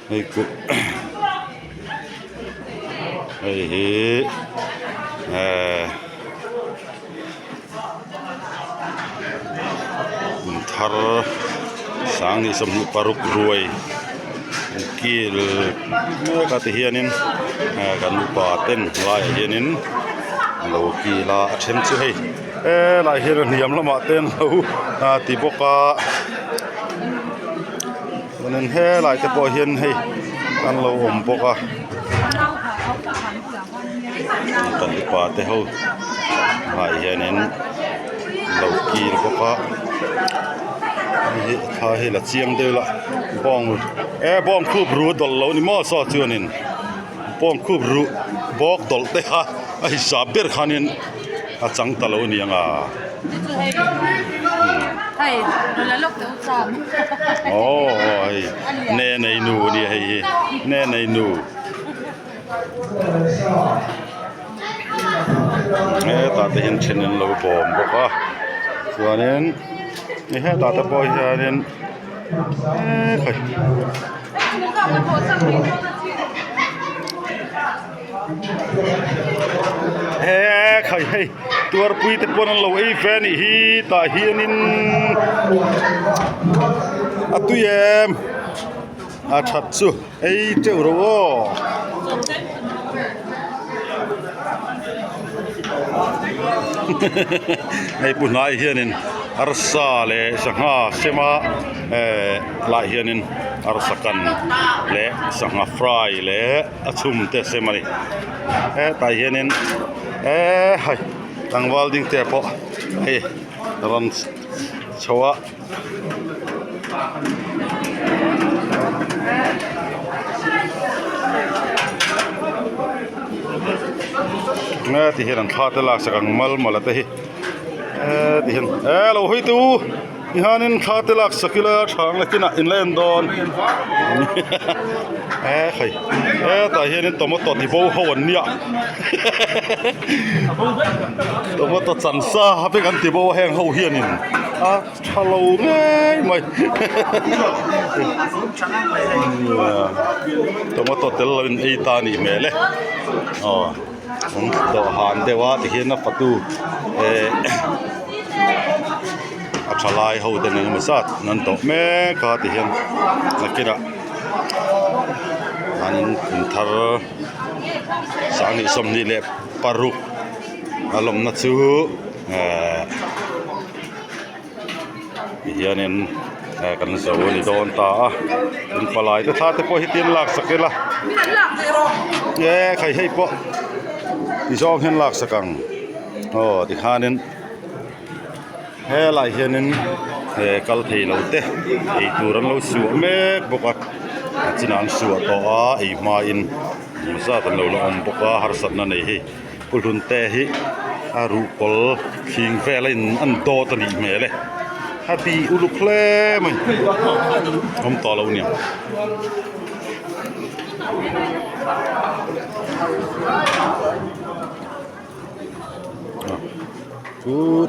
hey ku hey thar sang ni som paruk ruai kil ka te hianin kan pa ten lai hianin lo ki la athem chu hei lai hian niam lama ten lo ti boka nên he lại cái bò hiền hay ăn lâu ổn boka tận đi qua thế hậu lại hiền nên lâu kỳ boka thay hay là chiang đây là bong bong khub ru đol lâu ni mo so chưa nên bong khub ru bok đol thế ha ai sabir khanin chẳng ta lâu ni à hay là lúc tự sắm ôi nè này nụ đi hay nè này nụ ta thấy hiện trên lâu bom bốc à cho nênนี่ฮะตาตะบอยnên khởi hayตัวปุยตะปนเราไอ้แฟนฮีตาเฮียนินอะตุยมอะชัดซุไอ้เจ้าโรไอ้ปุ่นไอ้เฮียนินอารซาเลสังหาเสมาลายเฮียนินอารสกันเลสังหาฟรายเลอชุมเตเสมาลีตาเฮียนินให้ตั้งวอลดิ้งเตะปะให้รันชัวที่เห็นท่าตลาดสักมัลมาละที่ที่เห็นเราให้ตู้ที่ฮันนินท่าตลาดสักละช่างละกินอินแลนด์ดอนใครแต่เห็นนี่ตัวมันตัวที่โบว์วันนี้ตัวมันตัวจันซ่าเป็นกันที่โบว์แห้งเขาเฮียนินชะโลง่ายไหมตัวมันตัวเตลลินไอตานี่เมล่ผมตัวหานแต่ว่าที่เห็นนับประตูอัชลายเขาเดินในมัสยิดนั่นตัวแม่ก็ที่เห็นนักกีฬาอันนี้ทาร์สังนิสมนิเลปารุอารมณ์นัดสู้เฮียนินกันสาวนี่โดนตาเป็นปลายแต่ถ้าแต่พอเห็นหลักสักละใครให้พอที่ชอบเห็นหลักสักกังที่ข้านินหลายเฮียนินกัลเทเราเตะไอตัวนั้นเราสวมเมฆบอกว่าจีนังสวมต่อไอมาอินมุสาตันเราลองบอกว่าฮาร์สันนั่นเองปุถุนเตะฮิอารูปลคิงเฟลินอันโตตันอีเมเลยฮัตตีอุลุเคลมั้ยผมต่อเราเนี่ย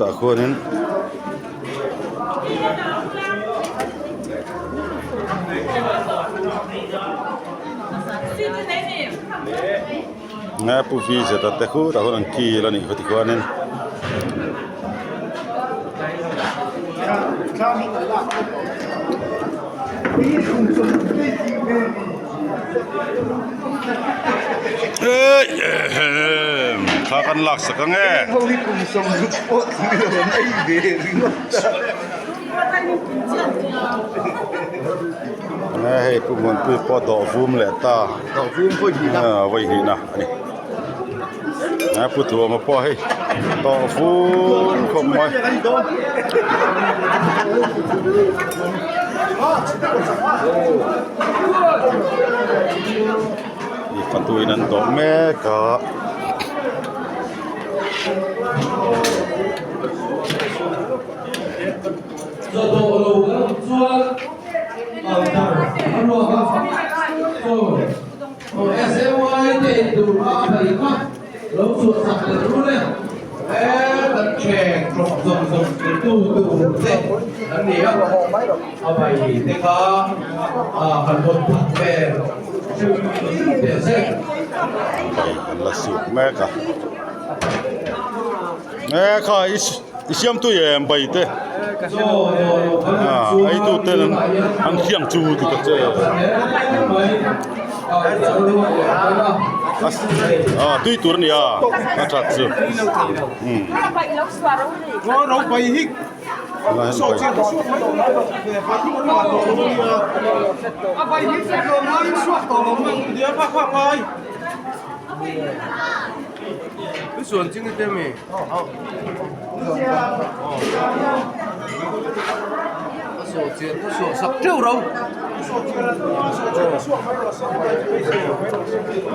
ตาคนนั้นง่ายปุ๊บฟีเสร็จแต่คู่ตาคนนั้นขี่แล้วนี่เขาติดคนนั้นถ้ากันหลักสักแง่ให้พวกมันพูดพอต่อฟูมแหละตาต่อฟูมพูดดีนะไว้ดีนะนี่พูดตัวมาพอให้ต่อฟูมคมไว้อีฟันตุยนั้นต่อแม่ก็lỗ chuột sạch được luôn đấy, đặt chè trộn rồng rồng từ từ từ từ đấy, anh nhỉ? เอาไปที่เขาขันบนผักแม่ชื่อเดี๋ยวเส้น อันละสุกแม่กะแม่ค่ะอีเสียมตัวเอ็มไปเต้ โซ่ ไอ้ตัวเต้นอันเขียงจูติกะเจ้ตุยตัวนี้อ่ะน่าทัดซึเราไปฮิก ลา โซเชียลสุดไม่ต้องแต่พอที่มันมาตรงนี้ไปฮิกโดนให้สวดต่อลงมาเดี๋ยวพักไปส่วนจริงเต็มเลยโซเชียลโซสับเจ้าเรา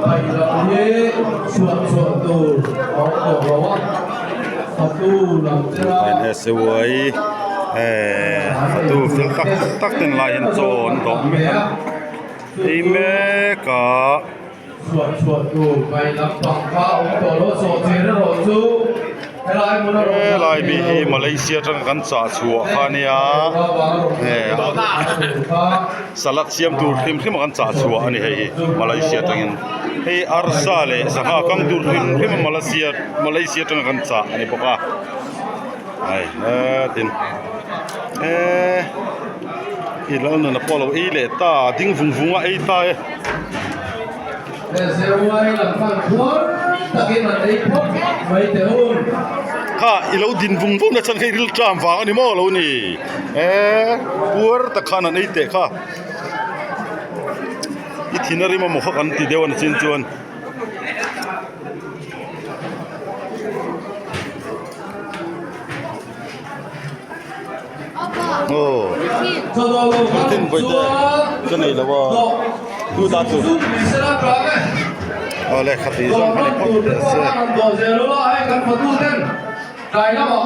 ไปแล้วนี่ส่วนตูของเราว่าตูเราจะ เป็นเอสวยตูฟิลตักเต็นลายเห็นโซนตกแม่ไอ้แม่กะ ส่วนตูไปรับฟังข้าองค์ตัวโซเชียลเราจูลายบีมาเลเซียจังกันสะชัวคานียสลัดเสียมดูดริมกันสะชัวอันนี้ให้มาเลเซียจังให้อาร์ซาเลสังหากังดูดริมมาเลเซียจังกันสะอันนี้ปะกะไอ้ตินอีแล้วนั่นพอเราอีเลตาดิ้งฟุ้งว่าไอ้ตาเซลล์หลังฟังควรตะกี้มันได้พบไม่เท่าข้าอีเราดินฟุ้งนะฉันให้ริลจามฟังอันนี้มั่วเรานี่ปัวตะขานันไอ้เตะข้าอีทีน่าริมาหมกกันตีเดียวนะจินจวนโอ้ตินไปเตะจะไหนแล้ววะดูตาจุดเอาเลยขัดตีสองพันพอดเสีย ตัวเซลล์ให้กันประตูเต้นไกลแล้วบอก